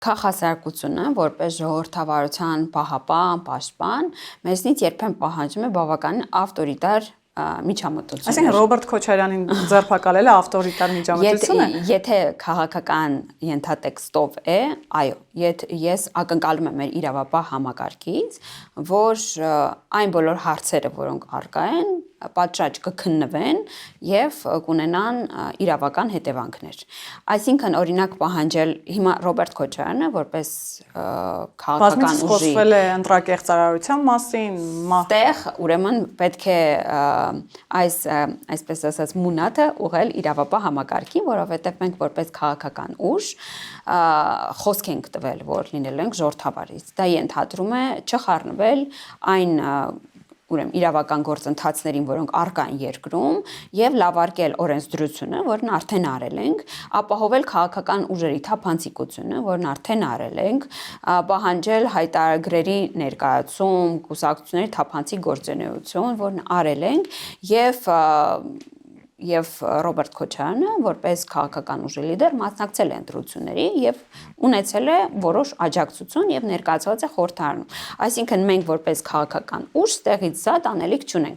Քաղաքասարակությունը, որպես ժողովրդավարության պահապան, պաշտպան, մեզնից երբեմն պահանջում է բավականին ավտորիտար միջամտություններ։ Այսինքն Ռոբերտ Քոչարյանին ձերբակալելը ավտորիտար միջամտություն է։ Եթե քաղաքական ենթատեքստով է, այո, ես ակնկալում եմ մեր իրավապահ համակարգից, որ այն բոլոր հարցերը, որոնք առկա են, պատշաճ կքննվեն եւ կունենան իրավական հետևանքներ։ Այսինքն օրինակ պահանջել հիմա Ռոբերտ Քոչարյանը որպես քաղաքական ուժի խոսվել է ընտրակեղծարարության մասին, այդտեղ ուրեմն պետք է այսպես ասած մունաթը ուղղել իրավապահ համակարգին, որովհետեւ մենք որպես քաղաքական ուժ խոսք ենք տվել, որ լինելու ենք ժողովրդավարից։ Դա ենթադրում է չխառնվել այն ուրեմն իրավական գործընթացներին, որոնք առկա են երկրում, եւ լավարկել օրենսդրությունը, որն արդեն արել ենք, ապահովել քաղաքական ուժերի թափանցիկությունը, որն արդեն արել ենք, պահանջել հայտարարագրերի ներկայացում, կուսակցությունների թափանցիկ գործունեություն, որն արել ենք, եւ Ռոբերտ Քոչարյանը, որպես քաղաքական ուժի լիդեր, մասնակցել է ընտրությունների եւ ունեցել է որոշ աջակցություն եւ ներկայացված է խորհրդարանում։ Այսինքն մենք որպես քաղաքական ուժ ստեղից զատ անելիք չունենք։